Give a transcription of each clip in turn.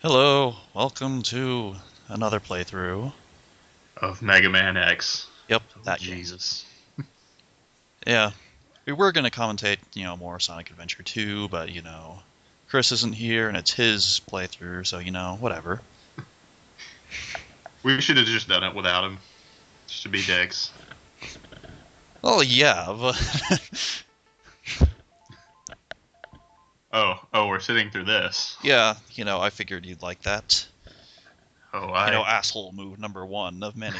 Hello, welcome to another playthrough. Of Mega Man X. Yep, Oh, that game. Jesus. Yeah, we were gonna commentate, more Sonic Adventure 2, but Chris isn't here and it's his playthrough, so whatever. We should have just done it without him. Just to be dicks. Well, yeah, but We're sitting through this. yeah, I figured you'd like that. Oh, I. Asshole move number one of many.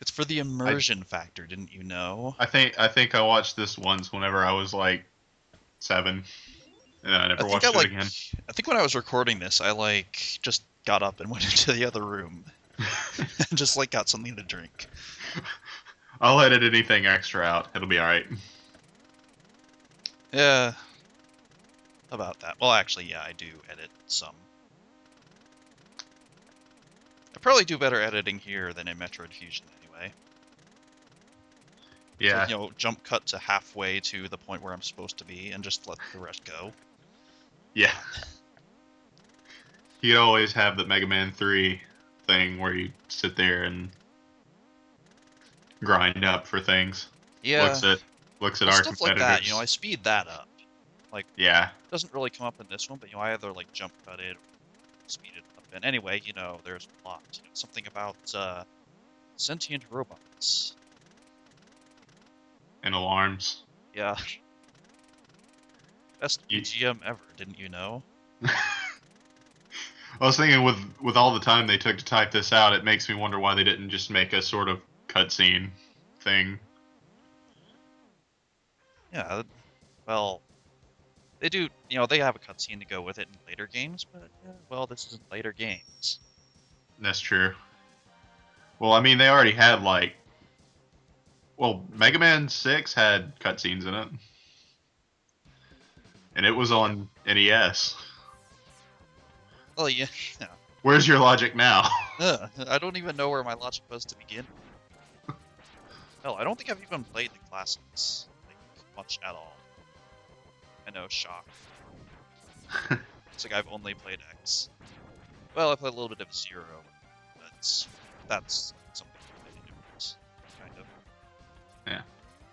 It's for the I. immersion factor, didn't you know? I think I watched this once whenever I was like 7, and I I never think I watched it like, again. I think when I was recording this, I just got up and went into the other room and just got something to drink. I'll edit anything extra out. It'll be alright. Yeah, about that. Well, actually, yeah, I do edit some. I probably do better editing here than in Metroid Fusion anyway. So, Yeah, jump cut to halfway to the point where I'm supposed to be and just let the rest go. yeah. You'd always have the Mega Man 3 thing where you sit there and grind up for things. Yeah, Looks at looks at well, our stuff like that, I competitors. speed that up. Like, Yeah, it doesn't really come up in this one, but, I either, jump cut it or speed it up. And anyway, there's a plot. Something about, sentient robots. and alarms. Yeah, best You, BGM ever, didn't you know? I was thinking with all the time they took to type this out, it makes me wonder why they didn't just make a sort of cutscene thing. Yeah, well, they do, they have a cutscene to go with it in later games, but well, this isn't later games. That's true. Well, I mean, they already had Mega Man 6 had cutscenes in it, and it was Yeah. on NES. Well, yeah. Where's your logic now? I don't even know where my logic was to begin. Hell, I don't think I've even played the classics much at all. I know, shock. It's like I've only played X. Well, I played a little bit of Zero. That's something completely different, kind of. Yeah,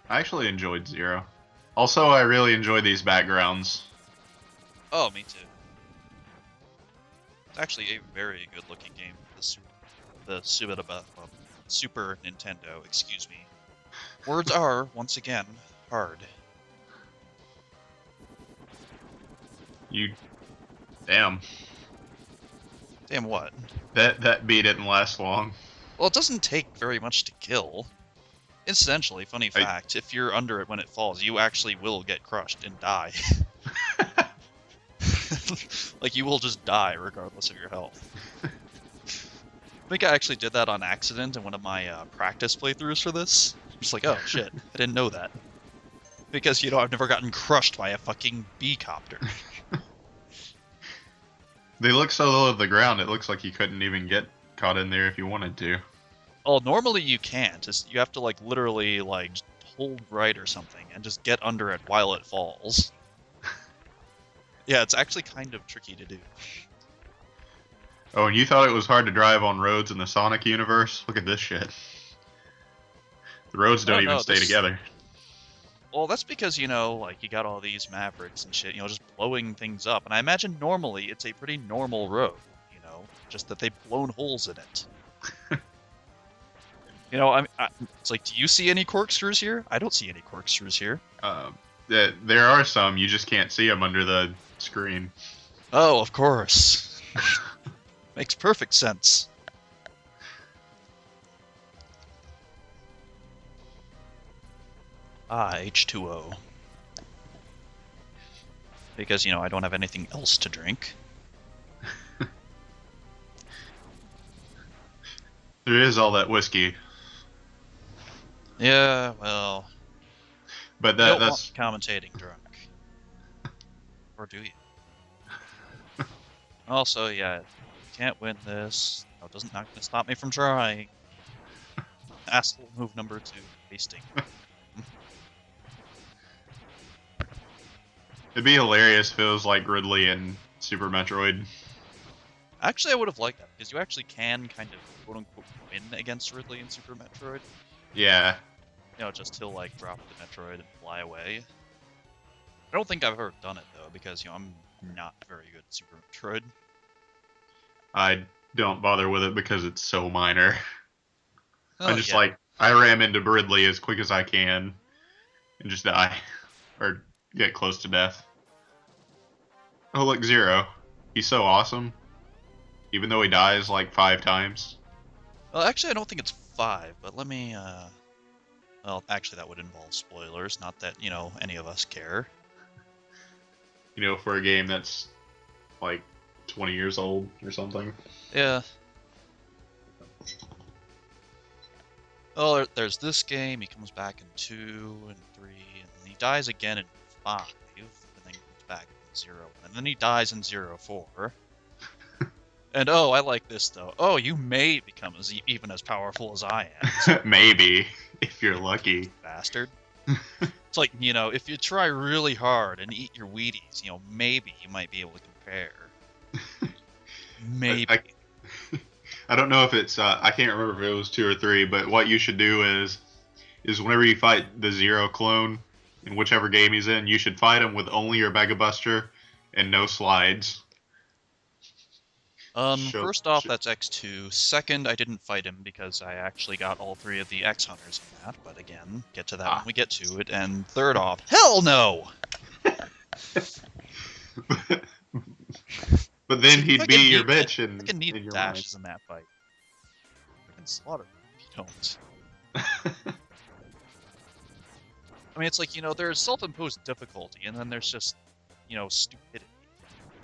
I actually enjoyed Zero. Also, I really enjoy these backgrounds. Oh, me too. It's actually a very good-looking game. The Super Nintendo. Excuse me. Words are once again hard. You, damn, Damn what? that bee didn't last long. Well, it doesn't take very much to kill. Incidentally, funny I, fact, if you're under it when it falls, you actually will get crushed and die. Like, you will just die regardless of your health. I think I actually did that on accident in one of my practice playthroughs for this. I'm just like, oh shit, I didn't know that. Because, I've never gotten crushed by a fucking bee copter. They look so low to the ground, it looks like you couldn't even get caught in there if you wanted to. Oh, normally you can't. You have to, literally, just hold right or something and just get under it while it falls. Yeah, it's actually kind of tricky to do. Oh, and you thought it was hard to drive on roads in the Sonic universe? Look at this shit. The roads Oh don't even no, stay this. together. Well, that's because, you got all these Mavericks and shit, just blowing things up. And I imagine normally it's a pretty normal road, just that they've blown holes in it. It's like, do you see any corkscrews here? I don't see any corkscrews here. Uh, there are some, you just can't see them under the screen. Oh, of course. Makes perfect sense. Ah, H2O. Because, I don't have anything else to drink. There is all that whiskey, Yeah, well, but you that don't want that's commentating drunk. Or do you? Also, yeah, can't win this. No, doesn't not gonna stop me from trying. Asshole move number 2, wasting. it'd be hilarious if it was like Ridley and Super Metroid. Actually, I would have liked that because you actually can kind of quote unquote win against Ridley in Super Metroid. Yeah, You know, just he'll like drop the Metroid and fly away. I don't think I've ever done it though because you know I'm not very good at Super Metroid. I don't bother with it because it's so minor. Oh I'm just yeah. like, I ram into Ridley as quick as I can and just die. Or get close to death. Oh, look, Zero. He's so awesome. Even though he dies like 5 times. Well, actually, I don't think it's 5, but let me. Well, actually, that would involve spoilers. Not that you know any of us care. You know, for a game that's like 20 years old or something. Yeah. Oh, there's this game. He comes back in 2 and 3, and then he dies again in 5, and then comes back in 0, and then he dies in 0-4. And oh, I like this though. Oh, you may become even as powerful as I am. So, Maybe, if you're lucky. bastard. It's like, you know, if you try really hard and eat your Wheaties, you know, maybe you might be able to compare. Maybe. I don't know if it's I can't remember if it was 2 or 3, but what you should do is whenever you fight the Zero clone in whichever game he's in, you should fight him with only your Mega Buster and no slides. First off, that's X2. Second, I didn't fight him because I actually got all 3 of the X Hunters in that, but again, get to that when we get to it. And third off, hell no! But then he'd be your bitch I can need in your dashes in that fight. I can slaughter him if you don't. mind. I mean, it's like, you know, there's self-imposed difficulty, and then there's just, you know, stupidity.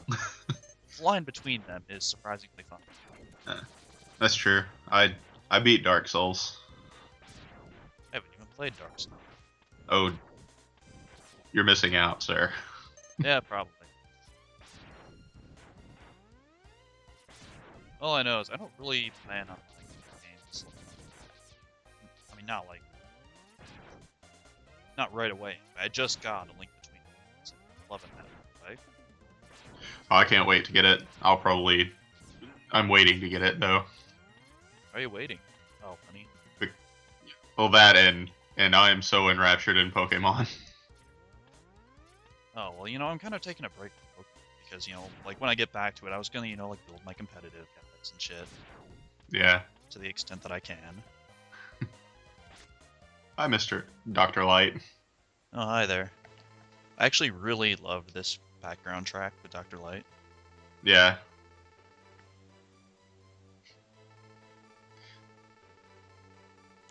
The line between them is surprisingly fun. That's true. I beat Dark Souls. I haven't even played Dark Souls. Oh, you're missing out, sir. Yeah, probably. All I know is I don't really plan on playing games. I mean, not like... Not right away. I just got A Link Between Worlds. Loving that, right? Oh, I can't wait to get it. I'm waiting to get it though. Are you waiting? Oh, honey. Well, that and I am so enraptured in Pokemon. Oh, well, you know, I'm kind of taking a break from Pokemon because, you know, like when I get back to it, I was gonna, you know, like build my competitive efforts and shit Yeah. to the extent that I can. Hi, Mr. Dr. Light. Oh, hi there. I actually really loved this background track with Dr. Light. Yeah.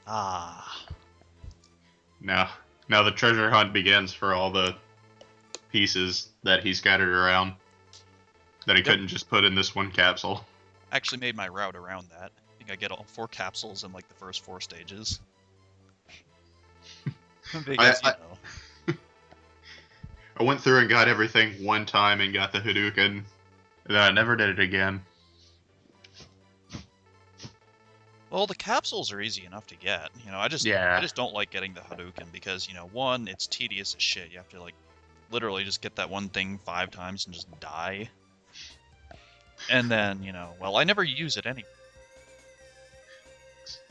Ah. Now the treasure hunt begins for all the pieces that he scattered around that he couldn't just put in this one capsule. I actually made my route around that. I think I get all 4 capsules in like the first 4 stages. Because, you know. I went through and got everything one time and got the Hadouken, and then I never did it again. Well, the capsules are easy enough to get. You know, I just don't like getting the Hadouken because, you know, one, it's tedious as shit. You have to like literally just get that one thing 5 times and just die. And then, you know, well, I never use it anyway.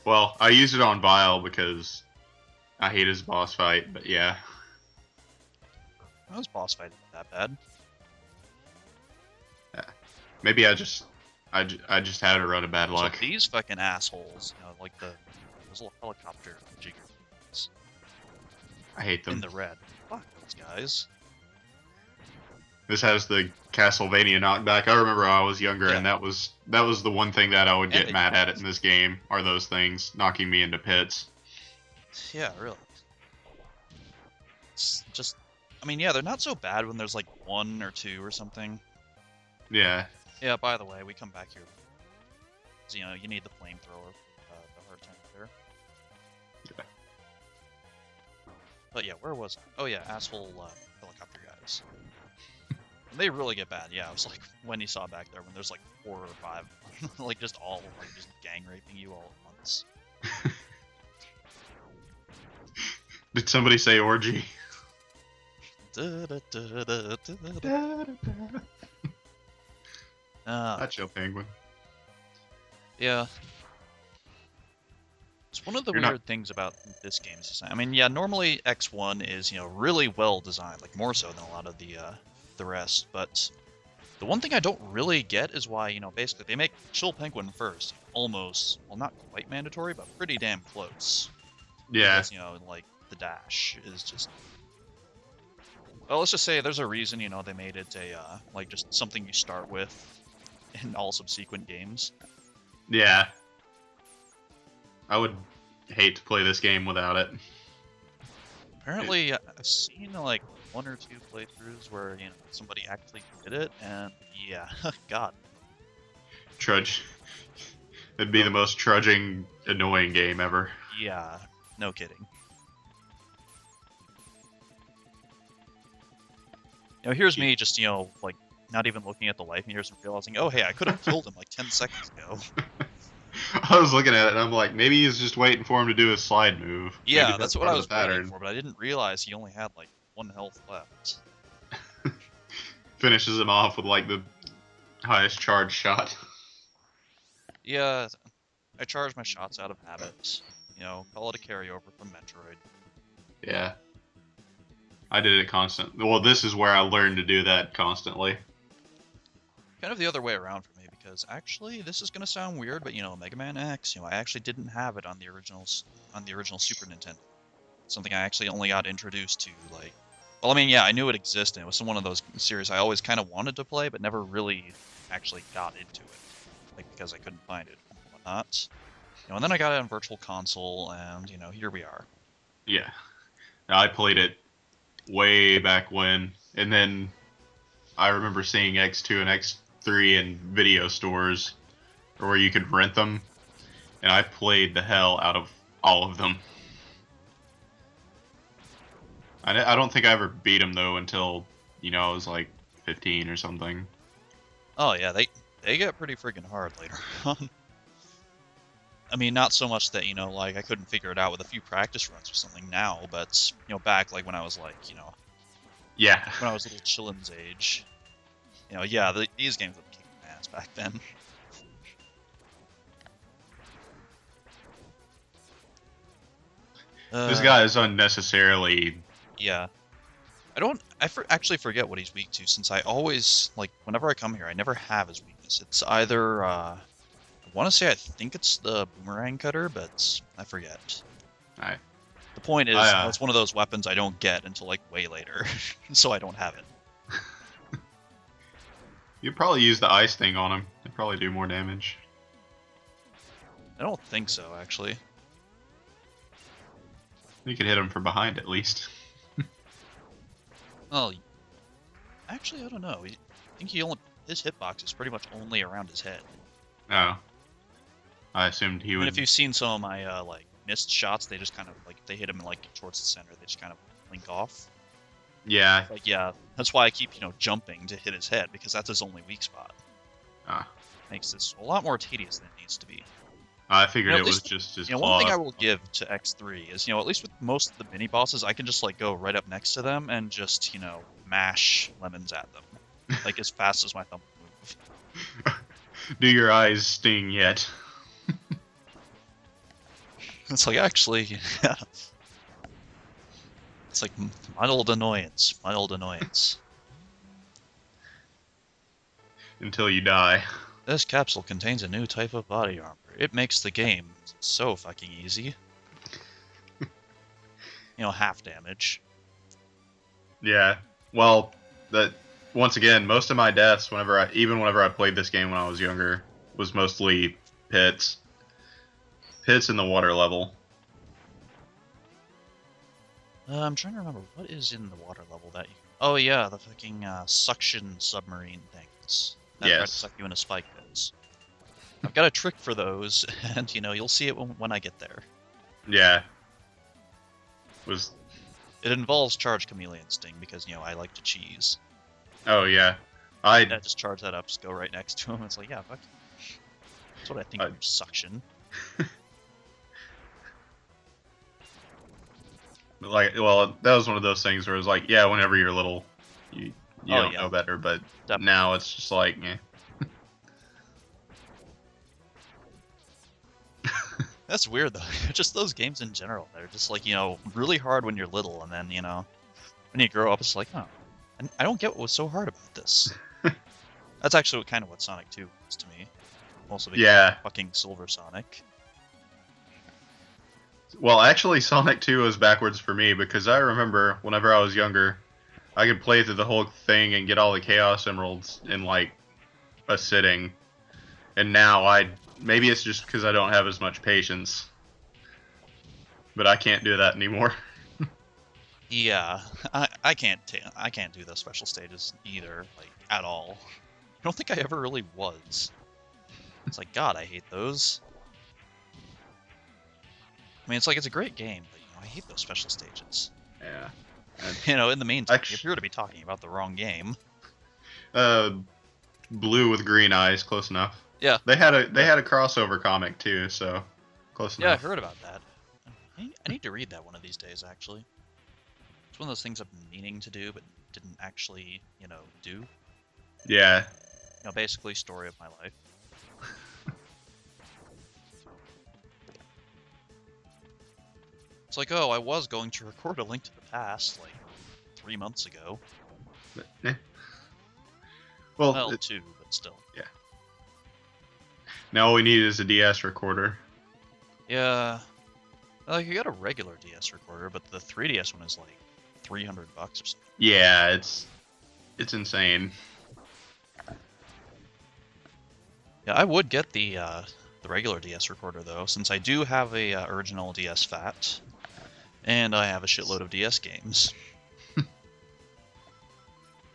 Well, I used it on Vile because I hate his boss fight, but yeah. Well, his boss fight isn't that bad. Maybe I just had a run of bad luck. So these fucking assholes, you know, like those little helicopter jiggers I hate them. in the red. Fuck those guys. This has the Castlevania knockback. I remember I was younger, Yeah. and that was the one thing that I would get And mad at in this game, are those things knocking me into pits. Yeah, really. It's just, I mean, yeah, they're not so bad when there's like 1 or 2 or something. Yeah. Yeah, by the way, we come back here. 'Cause, you know, you need the flamethrower for the hard time there. Yeah. But yeah, where was I? Oh yeah, asshole helicopter guys. And they really get bad. Yeah, I was like, when you saw back there, when there's like 4 or 5, like just all like just gang raping you all at once. Did somebody say orgy? Not Chill Penguin. Yeah. It's one of the You're weird not. things about this game's design. I mean, yeah, normally X1 is, really well designed, like more so than a lot of the rest, but the one thing I don't really get is why, basically they make Chill Penguin first, almost, well, not quite mandatory, but pretty damn close. Yeah. Because, like, the dash is just... Well, let's just say there's a reason, they made it like, just something you start with in all subsequent games. Yeah. I would hate to play this game without it. Apparently, I've seen, like, 1 or 2 playthroughs where, somebody actually did it, and yeah, God. Trudge. It'd be the most trudging, annoying game ever. Yeah, no kidding. Here's me just, like, not even looking at the life meters and realizing, oh, hey, I could have killed him like 10 seconds ago. I was looking at it and I'm like, maybe he's just waiting for him to do a slide move. Yeah, Maybe that's what part I of was the pattern. waiting for, but I didn't realize he only had, like, 1 health left. Finishes him off with like the highest charge shot. Yeah, I charge my shots out of habit. Call it a carryover from Metroid. Yeah. I did it constantly. Well, this is where I learned to do that constantly. Kind of the other way around for me, because actually, this is gonna sound weird, but Mega Man X, I actually didn't have it on the original Super Nintendo. Something I actually only got introduced to, like, well, I mean, yeah, I knew it existed. It was one of those series I always kind of wanted to play, but never really actually got into it, like, because I couldn't find it and whatnot. And then I got it on Virtual Console, and here we are. Yeah, I played it way back when, and then I remember seeing X2 and X3 in video stores, or where you could rent them, and I played the hell out of all of them. I don't think I ever beat them though until I was like 15 or something. Oh yeah, they get pretty freaking hard later on. I mean, not so much that like I couldn't figure it out with a few practice runs or something now, but back like when I was like Yeah. when I was little chillin's age, yeah, these games would kick my ass back then. This guy is unnecessarily. Yeah. I actually forget what he's weak to, since I always, like, whenever I come here, I never have his weakness. It's either, I want to say I think it's the boomerang cutter, but I forget. Alright. The point is, it's one of those weapons I don't get until, like, way later, so I don't have it. You'd probably use the ice thing on him. It'd probably do more damage. I don't think so, actually. You could hit him from behind at least. Well, actually, I don't know. I think his hitbox is pretty much only around his head. Oh. I assumed he would. And if you've seen some of my like missed shots, they just kind of like if they hit him like towards the center, they just kind of link off. Yeah. Like yeah, that's why I keep jumping to hit his head, because that's his only weak spot. Ah. Makes this a lot more tedious than it needs to be. I figured at it was least, just his one thing claw. I will give to X3 is, at least with most of the mini bosses, I can just like go right up next to them and just, mash lemons at them, like as fast as my thumb will move. Do your eyes sting yet? It's like actually, yeah. It's like mild annoyance, mild annoyance. Until you die. This capsule contains a new type of body armor. It makes the game so fucking easy. Half damage. Yeah. Well, once again, most of my deaths, whenever I played this game when I was younger, was mostly pits. Pits in the water level. I'm trying to remember what is in the water level that you. Oh yeah, the fucking suction submarine things. That try to Yes. suck you into spike pits. I've got a trick for those, and you'll see it when I get there. Yeah. It involves charge chameleon sting because I like to cheese. Oh yeah. I just charge that up, just go right next to him. It's like yeah, fuck. That's what I think of suction. Well, that was one of those things where it was like, yeah, whenever you're little, you don't know better, but Definitely. now it's just like, eh. That's weird though. Just those games in general, they're just like, really hard when you're little, and then, when you grow up, it's like, oh, I don't get what was so hard about this. That's actually kind of what Sonic 2 was to me. Also because Yeah. fucking Silver Sonic. Well, actually, Sonic 2 was backwards for me because I remember whenever I was younger, I could play through the whole thing and get all the Chaos Emeralds in like a sitting. And now maybe it's just because I don't have as much patience, but I can't do that anymore. Yeah, I can't do those special stages either, like at all. I don't think I ever really was. It's like, God, I hate those. I mean, it's like it's a great game, but I hate those special stages. Yeah. In the meantime, you appear to be talking about the wrong game. Blue with green eyes, close enough. Yeah. They had a crossover comic too, so close Yeah, I enough. heard about that. I need to read that one of these days, actually. It's one of those things I've been meaning to do, but didn't actually, do. Yeah. Basically, story of my life. It's like, oh, I was going to record a Link to the Past, like, 3 months ago. Well, 2, but still. Yeah. Now all we need is a DS recorder. Yeah. Like, you got a regular DS recorder, but the 3DS one is like $300 or something. Yeah, it's insane. Yeah, I would get the regular DS recorder though, since I do have a original DS Fat, and I have a shitload of DS games.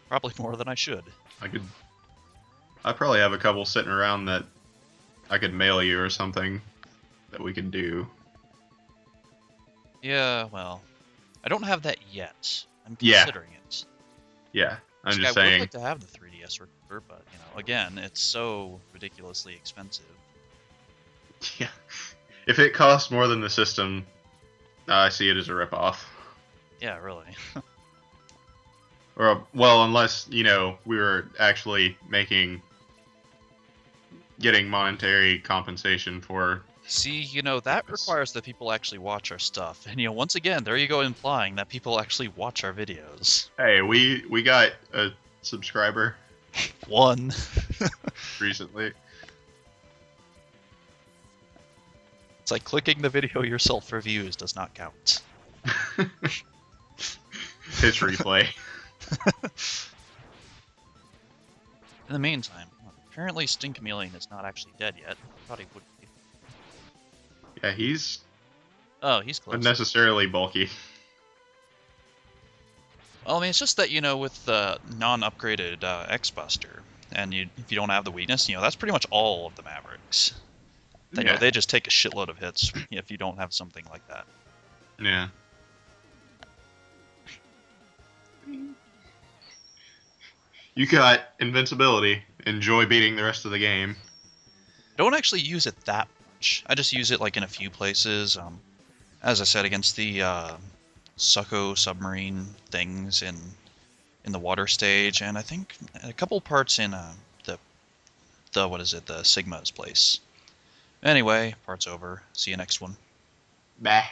Probably more than I should. I probably have a couple sitting around that I could mail you or something that we could do. Yeah, well, I don't have that yet. I'm considering it. Yeah, I'm just I would saying. like to have the 3DS recorder, but again, it's so ridiculously expensive. Yeah. If it costs more than the system, I see it as a ripoff. Yeah, really. Or, well, unless, we were actually getting monetary compensation for... See, that requires that people actually watch our stuff. And, once again, there you go implying that people actually watch our videos. Hey, we got a subscriber. One. Recently. It's like clicking the video yourself for views does not count. His replay. In the meantime, apparently Stink Chameleon is not actually dead yet. I thought he would be. Yeah, he's close. unnecessarily bulky. Well, I mean, it's just that, with the non-upgraded X-Buster, and if you don't have the weakness, that's pretty much all of the Mavericks. Yeah. They just take a shitload of hits if you don't have something like that. Yeah. You got invincibility. Enjoy beating the rest of the game. I don't actually use it that much. I just use it like in a few places. As I said, against the Succo submarine things in the water stage, and I think a couple parts in the Sigma's place. Anyway, part's over. See you next one. Bah.